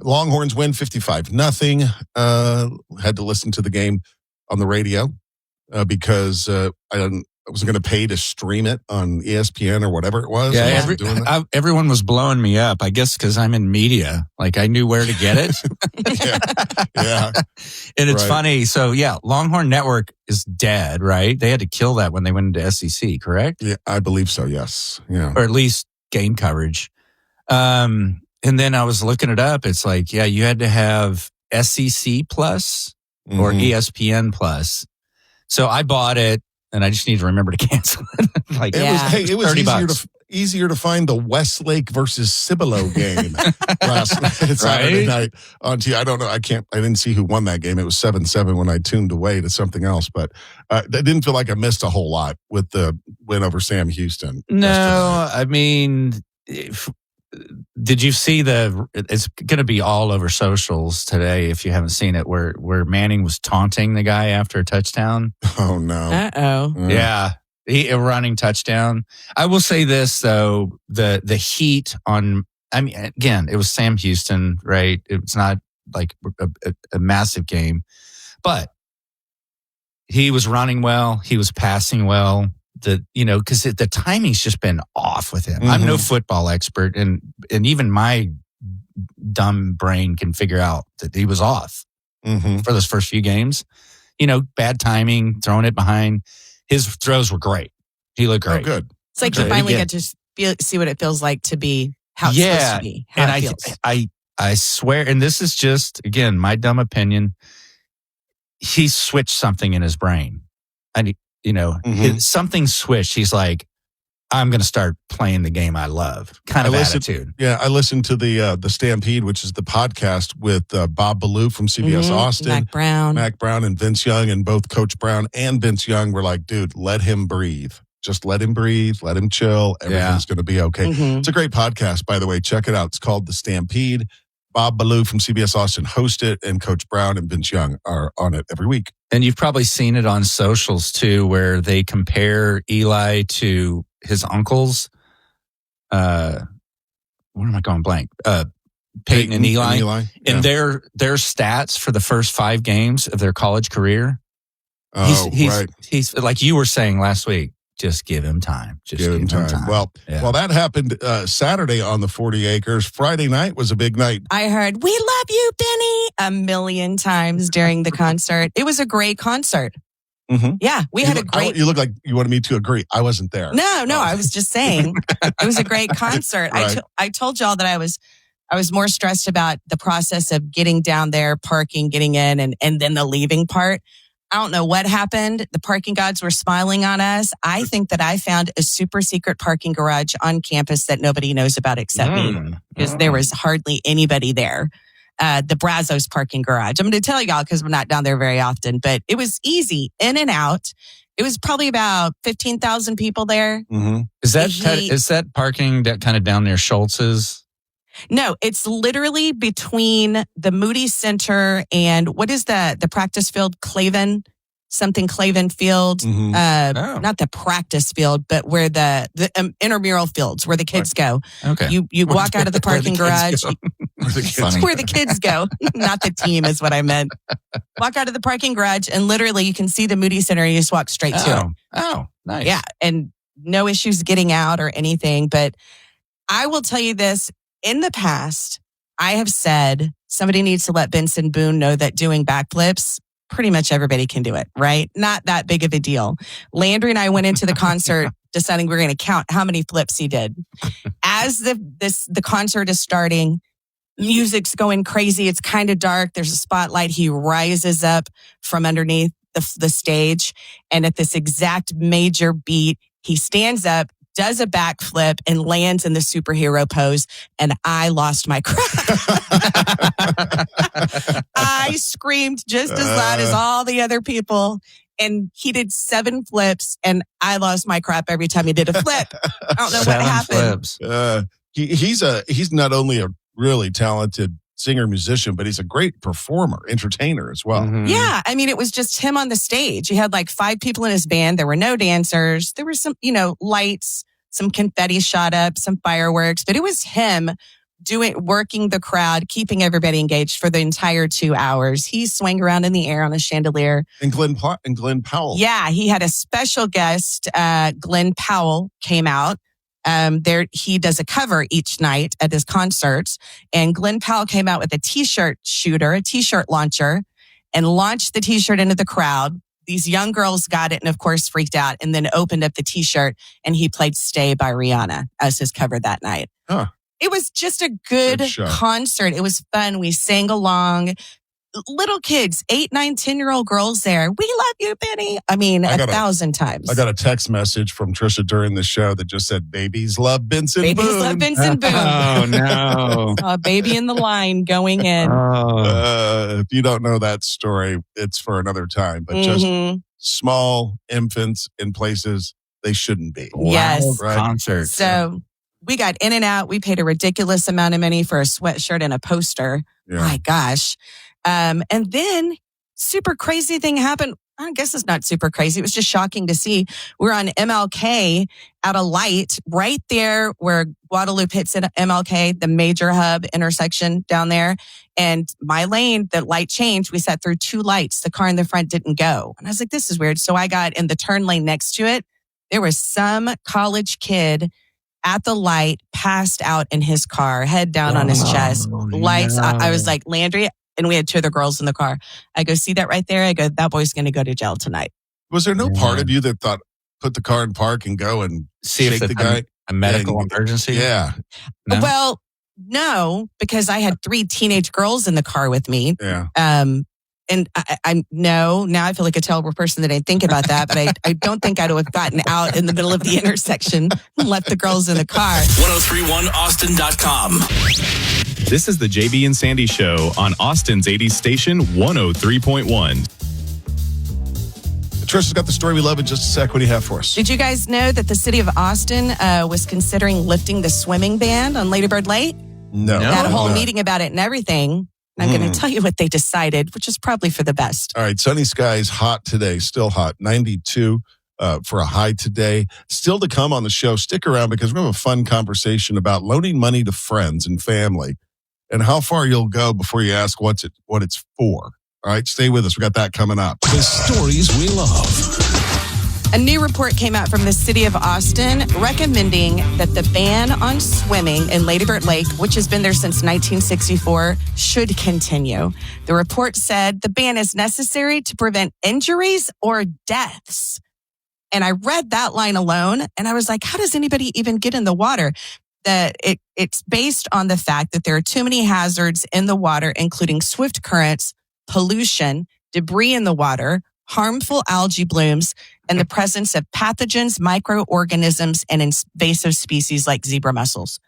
Longhorns win 55-0. Had to listen to the game on the radio because I wasn't going to pay to stream it on ESPN or whatever it was. Yeah, everyone was blowing me up, I guess, because I'm in media. Like, I knew where to get it. yeah. And it's funny. So, Longhorn Network is dead, right? They had to kill that when they went into SEC, correct? Yeah, I believe so, yes. Yeah. Or at least game coverage. And then I was looking it up. It's like, you had to have SEC Plus or ESPN Plus. So I bought it, and I just need to remember to cancel it. It was easier to find the Westlake versus Cibolo game last night, Saturday night on TV. I don't know. I didn't see who won that game. It was 7-7 when I tuned away to something else, but I didn't feel like I missed a whole lot with the win over Sam Houston. No, yesterday. I mean, did you see it's going to be all over socials today if you haven't seen it, where Manning was taunting the guy after a touchdown? Oh, no. Uh-oh. Yeah. A running touchdown. I will say this, though, the heat on, I mean, again, it was Sam Houston, right? It's not like a massive game, but he was running well. He was passing well. Because the timing's just been off with him. I'm no football expert, and even my dumb brain can figure out that he was off for those first few games. Bad timing, throwing it behind. His throws were great. He looked great. Oh, good. It's like you finally get to see what it feels like to be how it's supposed to be. How it feels. I swear, and this is just, again, my dumb opinion, he switched something in his brain. Something switched. He's like, I'm going to start playing the game I love. Attitude. Yeah, I listened to the Stampede, which is the podcast with Bob Ballou from CBS Austin. Mack Brown and Vince Young, and both Coach Brown and Vince Young were like, dude, let him breathe. Just let him breathe. Let him chill. Everything's going to be okay. It's a great podcast, by the way. Check it out. It's called The Stampede. Bob Ballou from CBS Austin hosts it, and Coach Brown and Vince Young are on it every week. And you've probably seen it on socials, too, where they compare Eli to his uncles. What am I going blank? Peyton and Eli. And their stats for the first 5 games of their college career. He's like you were saying last week. Just give him time. Just give him time. Well, that happened Saturday on the 40 Acres. Friday night was a big night. I heard, "We love you, Benny," a million times during the concert. It was a great concert. Yeah, we had a great... You look like you wanted me to agree. I wasn't there. No, I was just saying it was a great concert. Right. I told y'all that I was more stressed about the process of getting down there, parking, getting in, and then the leaving part. I don't know what happened. The parking gods were smiling on us. I think that I found a super secret parking garage on campus that nobody knows about except me, because there was hardly anybody there. The Brazos parking garage. I'm going to tell y'all because we're not down there very often, but it was easy in and out. It was probably about 15,000 people there. Is that parking that kind of down near Schultz's? No, it's literally between the Moody Center and what is the practice field? Clavin Field. Not the practice field, but where the intramural fields where the kids go. Okay. You walk out of the parking garage. Where the kids go. Not the team is what I meant. Walk out of the parking garage and literally you can see the Moody Center and you just walk straight to it. Oh, nice. Yeah, and no issues getting out or anything. But I will tell you this. In the past, I have said somebody needs to let Benson Boone know that doing backflips, pretty much everybody can do it, right? Not that big of a deal. Landry and I went into the concert deciding we were going to count how many flips he did. As the concert is starting, music's going crazy. It's kind of dark. There's a spotlight. He rises up from underneath the stage. And at this exact major beat, he stands up, does a backflip, and lands in the superhero pose. And I lost my crap. I screamed just as loud as all the other people. And he did 7 flips, and I lost my crap every time he did a flip. I don't know what happened. He's not only a really talented singer, musician, but he's a great performer, entertainer as well. Yeah. I mean, it was just him on the stage. He had like 5 people in his band. There were no dancers. There were some, lights, some confetti shot up, some fireworks, but it was him working the crowd, keeping everybody engaged for the entire 2 hours. He swung around in the air on a chandelier. And Glenn Powell. Yeah, he had a special guest. Glenn Powell came out. He does a cover each night at his concerts. And Glenn Powell came out with a t-shirt shooter, a t-shirt launcher, and launched the t-shirt into the crowd. These young girls got it and, of course, freaked out, and then opened up the t-shirt, and he played Stay by Rihanna as his cover that night. Huh. It was just a good concert. It was fun. We sang along. Little kids, 8, 9, 10-year-old girls there. We love you, Benny. I mean, 1,000 times. I got a text message from Tricia during the show that just said, babies love Benson Boone. Babies love Benson Boone. Oh, no. Baby in the line going in. If you don't know that story, it's for another time. But just small infants in places they shouldn't be. Yes. Right? Concert. So we got in and out. We paid a ridiculous amount of money for a sweatshirt and a poster. Yeah. My gosh. And then super crazy thing happened. I guess it's not super crazy. It was just shocking to see. We're on MLK at a light right there where Guadalupe hits at MLK, the major hub intersection down there. And my lane, the light changed. We sat through 2 lights. The car in the front didn't go. And I was like, this is weird. So I got in the turn lane next to it. There was some college kid at the light, passed out in his car, head down on his chest, lights. No. I was like, Landry, and we had 2 other girls in the car. I go, see that right there? I go, that boy's going to go to jail tonight. Was there no part of you that thought, put the car in park and go and See shake if the guy? a medical emergency? Yeah. No? Well, no, because I had 3 teenage girls in the car with me. Yeah. And now I feel like a terrible person that I think about that, but I don't think I'd have gotten out in the middle of the intersection and left the girls in the car. 1031austin.com. This is the JB and Sandy Show on Austin's 80s station 103.1. Tricia's got the story we love in just a sec. What do you have for us? Did you guys know that the city of Austin was considering lifting the swimming ban on Lady Bird Lake? No. Had a whole meeting about it and everything. I'm going to tell you what they decided, which is probably for the best. All right. Sunny skies, hot today, still hot. 92 for a high today. Still to come on the show. Stick around because we're going to have a fun conversation about loaning money to friends and family and how far you'll go before you ask what it's for. All right. Stay with us. We got that coming up. The stories we love. A new report came out from the city of Austin recommending that the ban on swimming in Lady Bird Lake, which has been there since 1964, should continue. The report said the ban is necessary to prevent injuries or deaths. And I read that line alone and I was like, how does anybody even get in the water? It's based on the fact that there are too many hazards in the water, including swift currents, pollution, debris in the water, harmful algae blooms, and the presence of pathogens, microorganisms, and invasive species like zebra mussels.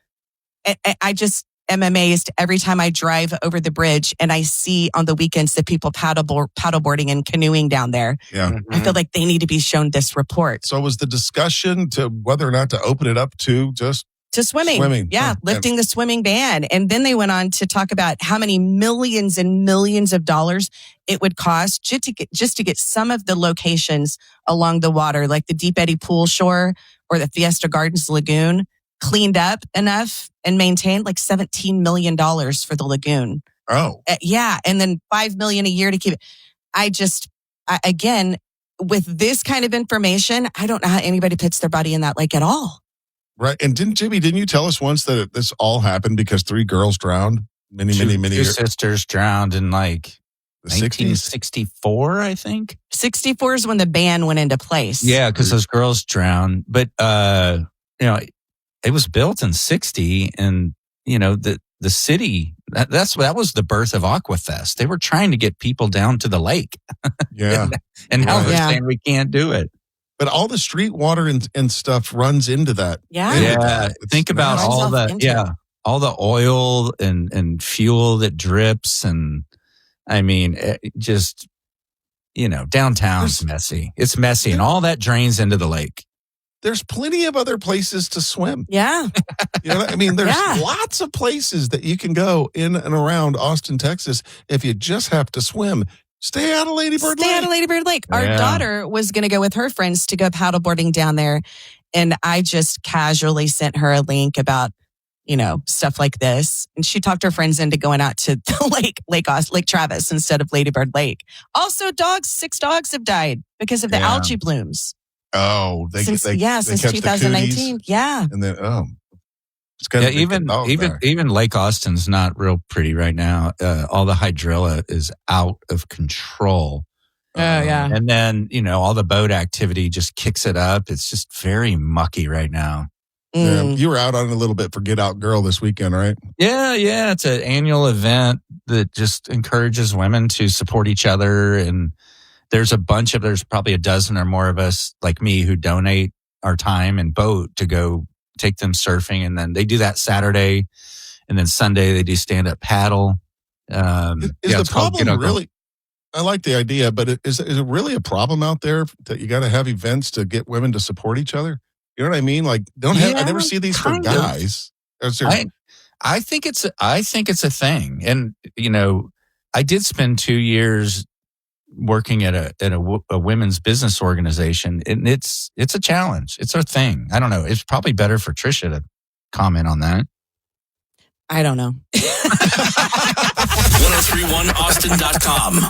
I just am amazed every time I drive over the bridge and I see on the weekends the people paddleboarding and canoeing down there. Yeah. I feel like they need to be shown this report. So was the discussion to whether or not to open it up to just To swimming. Yeah, lifting the swimming ban. And then they went on to talk about how many millions and millions of dollars it would cost just to get some of the locations along the water, like the Deep Eddy Pool Shore or the Fiesta Gardens Lagoon, cleaned up enough and maintained, like $17 million for the lagoon. Oh. Yeah. And then $5 million a year to keep it. Again, with this kind of information, I don't know how anybody puts their body in that lake at all. Right. And didn't you tell us once that this all happened because 3 girls drowned many Two years? sisters drowned in like The 60s? 1964, I think. 64 is when the ban went into place. Yeah, because those girls drowned. But, it was built in 60 and, the city, that was the birth of Aquafest. They were trying to get people down to the lake. Yeah. and now they're Yeah. saying we can't do it. But all the street water and stuff runs into that. Yeah. Into Yeah. that. It's Think about Runs all off the, into all the oil and fuel that drips. And I mean, just, downtown's messy. It's messy and all that drains into the lake. There's plenty of other places to swim. Yeah. There's Yeah. lots of places that you can go in and around Austin, Texas, if you just have to swim. Stay out of Lady Bird Lake. Stay out of Lady Bird Lake. Our Yeah. daughter was going to go with her friends to go paddleboarding down there. And I just casually sent her a link about, stuff like this. And she talked her friends into going out to the Lake Travis instead of Ladybird Lake. Also, 6 dogs have died because of the algae blooms. Oh, since 2019. Yeah. And then, it's even Lake Austin's not real pretty right now. All the hydrilla is out of control. Oh, yeah. And then, all the boat activity just kicks it up. It's just very mucky right now. Yeah, you were out on a little bit for Get Out Girl this weekend, right? Yeah. It's an annual event that just encourages women to support each other. And there's probably a dozen or more of us like me who donate our time and boat to go take them surfing. And then they do that Saturday. And then Sunday they do stand-up paddle. Is the problem really... I like the idea, but is it really a problem out there that you got to have events to get women to support each other? You know what I mean? Like, I never see these for guys. I think it's a thing, and I did spend 2 years working at a women's business organization, and it's a challenge. It's a thing. I don't know. It's probably better for Tricia to comment on that. I don't know. 1031austin.com